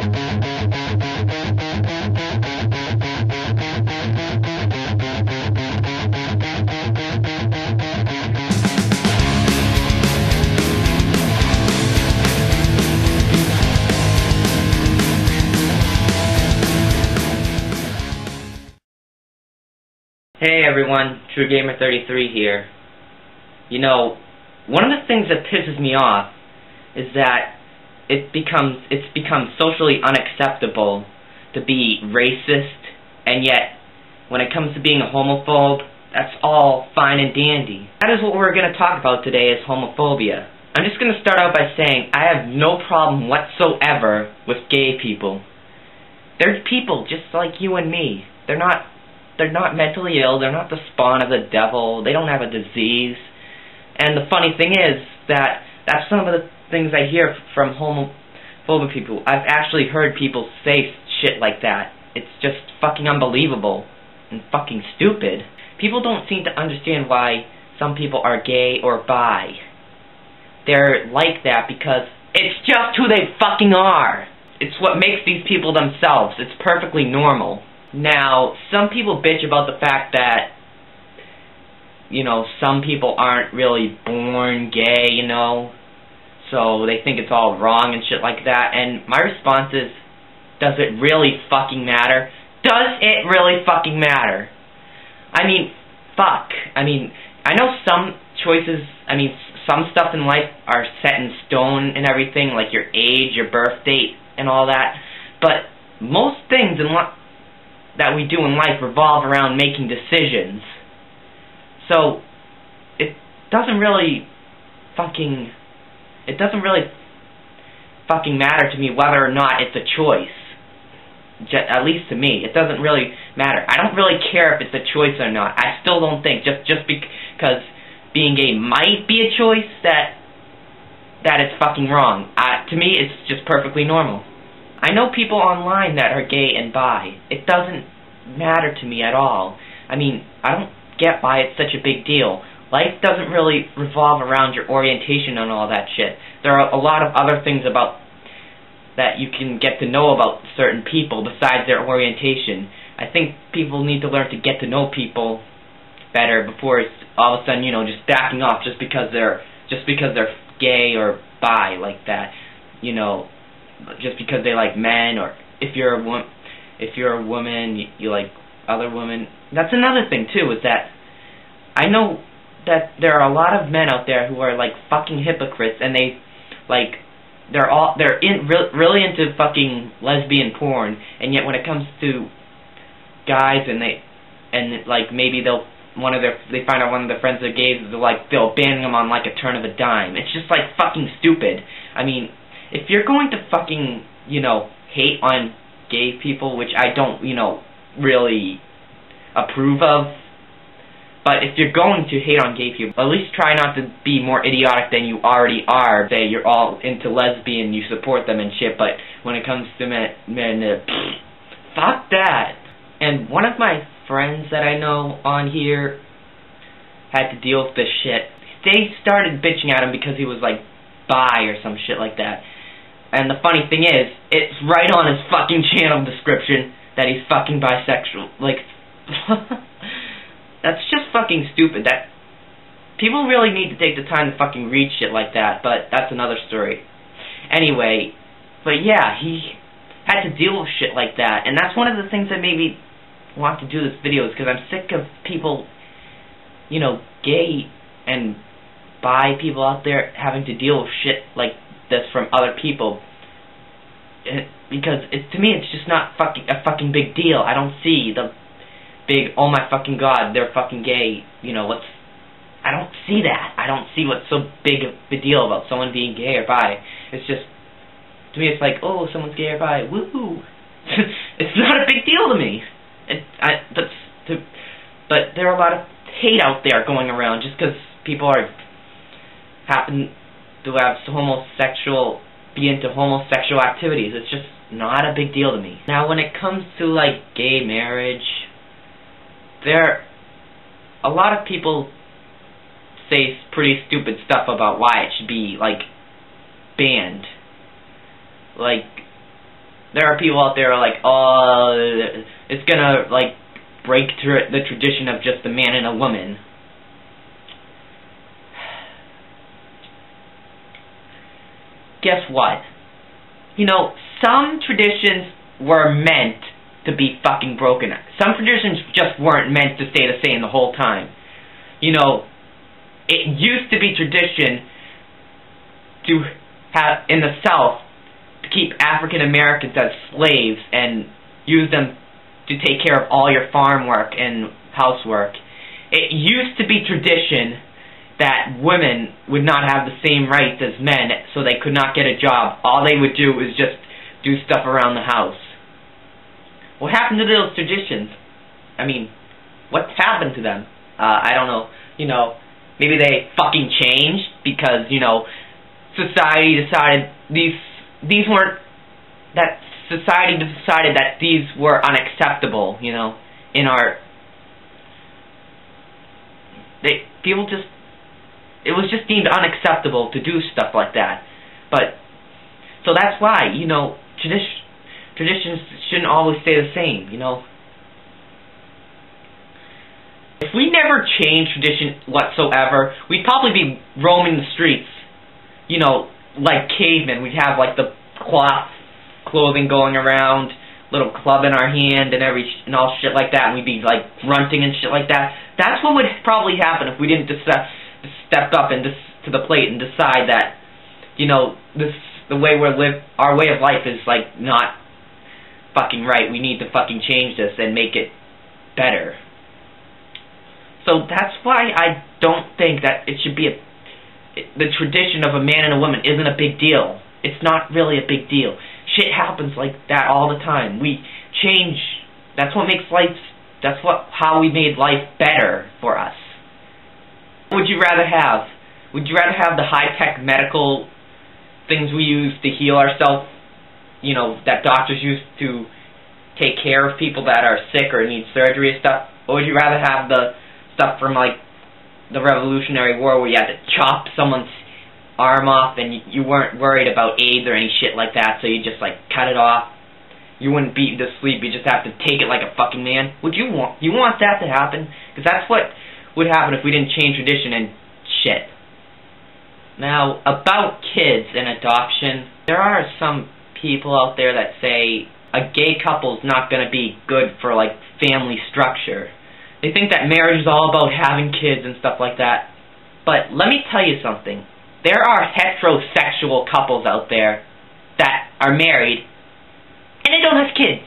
Hey everyone, TrueGamer33 here. You know, one of the things that pisses me off is that it's become socially unacceptable to be racist, and yet when it comes to being a homophobe, that's all fine and dandy. That is what we're going to talk about today, is homophobia. I'm just going to start out by saying I have no problem whatsoever with gay people. They're people just like you and me. They're not mentally ill, they're not the spawn of the devil, they don't have a disease. And the funny thing is that that's some of the things I hear from homophobic people. I've actually heard people say shit like that. It's just fucking unbelievable and fucking stupid. People don't seem to understand why some people are gay or bi. They're like that because it's just who they fucking are. It's what makes these people themselves. It's perfectly normal. Now, some people bitch about the fact that, you know, some people aren't really born gay, you know, so they think it's all wrong and shit like that, and my response is, does it really fucking matter? Does it really fucking matter? I mean, fuck. I mean, I know some choices, some stuff in life are set in stone and everything, like your age, your birth date, and all that, but most things in life that we do in life revolve around making decisions. So it doesn't really fucking matter to me whether or not it's a choice. At least to me, it doesn't really matter. I don't really care if it's a choice or not. I still don't think just because being gay might be a choice that it's fucking wrong. To me, it's just perfectly normal. I know people online that are gay and bi. It doesn't matter to me at all. I mean, I don't get why it's such a big deal. Life doesn't really revolve around your orientation and all that shit. There are a lot of other things about that you can get to know about certain people besides their orientation. I think people need to learn to get to know people better before it's all of a sudden, you know, just backing off just because they're gay or bi like that. You know, just because they like men, or if you're a woman, you like other women. That's another thing too, is that I know that there are a lot of men out there who are like fucking hypocrites, and they're really into fucking lesbian porn, and yet when it comes to guys and like maybe they find out one of their friends are gays, they'll abandon them on like a turn of a dime. It's just like fucking stupid. I mean, if you're going to fucking, you know, hate on gay people, which I don't, you know, really approve of, but if you're going to hate on gay people, at least try not to be more idiotic than you already are. Say you're all into lesbian, you support them and shit, but when it comes to men, fuck that. And one of my friends that I know on here had to deal with this shit. They started bitching at him because he was like bi or some shit like that. And the funny thing is, it's right on his fucking channel description that he's fucking bisexual. Like, that's just fucking stupid. That people really need to take the time to fucking read shit like that, but that's another story. Anyway, but yeah, he had to deal with shit like that, and that's one of the things that made me want to do this video, is because I'm sick of people, you know, gay and bi people out there having to deal with shit like this from other people, because to me it's just not a fucking big deal. I don't see the big, oh my fucking god, they're fucking gay, you know, I don't see that. I don't see what's so big of a deal about someone being gay or bi. It's just, to me it's like, oh, someone's gay or bi, woohoo. It's not a big deal to me. But there are a lot of hate out there going around just because people happen to be into homosexual activities. It's just not a big deal to me. Now, when it comes to like gay marriage, a lot of people say pretty stupid stuff about why it should be like banned. Like, there are people out there who are like, oh, it's gonna, like, break the tradition of just a man and a woman. Guess what? You know, some traditions were meant to be fucking broken. Some traditions just weren't meant to stay the same the whole time. You know, it used to be tradition to have, in the South, to keep African Americans as slaves and use them to take care of all your farm work and housework. It used to be tradition that women would not have the same rights as men, so they could not get a job. All they would do is just do stuff around the house. What happened to those traditions? I mean, what happened to them? I don't know. You know, maybe they fucking changed because, you know, society decided these weren't, that society decided that these were unacceptable, you know, in our, people just, it was just deemed unacceptable to do stuff like that. But, so that's why, you know, traditions shouldn't always stay the same, you know. If we never changed tradition whatsoever, we'd probably be roaming the streets, you know, like cavemen. We'd have, like, the cloth clothing going around, little club in our hand and all shit like that, and we'd be, like, grunting and shit like that. That's what would probably happen if we didn't step up and to the plate and decide that, you know, our way of life is, like, not fucking right. We need to fucking change this and make it better. So that's why I don't think that it should be the tradition of a man and a woman isn't a big deal. It's not really a big deal. Shit happens like that all the time. We change. That's what makes life. That's how we made life better for us. What would you rather have? Would you rather have the high-tech medical things we use to heal ourselves, you know, that doctors use to take care of people that are sick or need surgery and stuff? Or would you rather have the stuff from, like, the Revolutionary War where you had to chop someone's arm off and you weren't worried about AIDS or any shit like that, so you just, like, cut it off? You wouldn't beat you to sleep, you just have to take it like a fucking man? You want that to happen? Because that's what would happen if we didn't change tradition and shit. Now, about kids and adoption, there are some people out there that say a gay couple's not going to be good for, like, family structure. They think that marriage is all about having kids and stuff like that. But let me tell you something. There are heterosexual couples out there that are married and they don't have kids.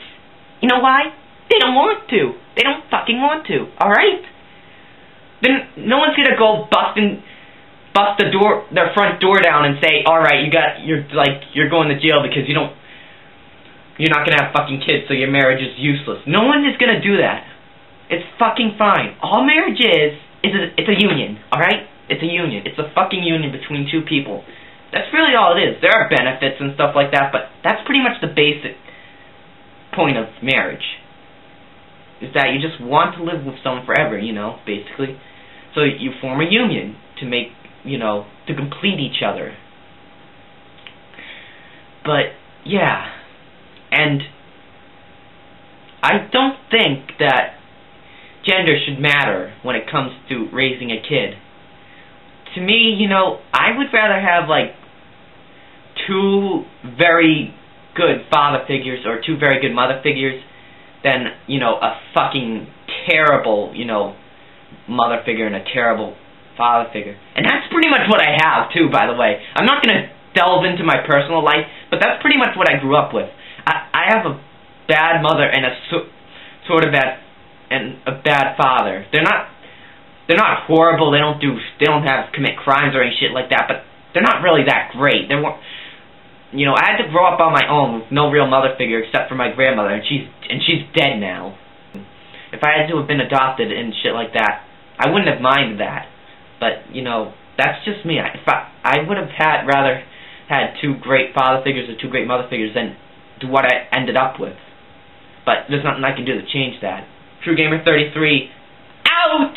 You know why? They don't want to. They don't fucking want to. Alright? Then no one's gonna go bust their front door down and say, alright, you're going to jail because you're not gonna have fucking kids, so your marriage is useless. No one is gonna do that. It's fucking fine. All marriage is it's a union, alright? It's a union. It's a fucking union between two people. That's really all it is. There are benefits and stuff like that, but that's pretty much the basic point of marriage. Is that you just want to live with someone forever, you know, basically. So you form a union to make, you know, to complete each other. But, yeah. And I don't think that gender should matter when it comes to raising a kid. To me, you know, I would rather have, like, two very good father figures or two very good mother figures than, you know, a fucking terrible, you know, mother figure and a terrible father figure. And that's pretty much what I have, too, by the way. I'm not going to delve into my personal life, but that's pretty much what I grew up with. I have a bad mother and a sort of a bad father. They're not horrible. They don't commit crimes or any shit like that. But they're not really that great. You know, I had to grow up on my own with no real mother figure except for my grandmother, and she's dead now. If I had to have been adopted and shit like that, I wouldn't have minded that. But you know, that's just me. I would have rather had two great father figures or two great mother figures than to what I ended up with. But there's nothing I can do to change that. TrueGamer33, out!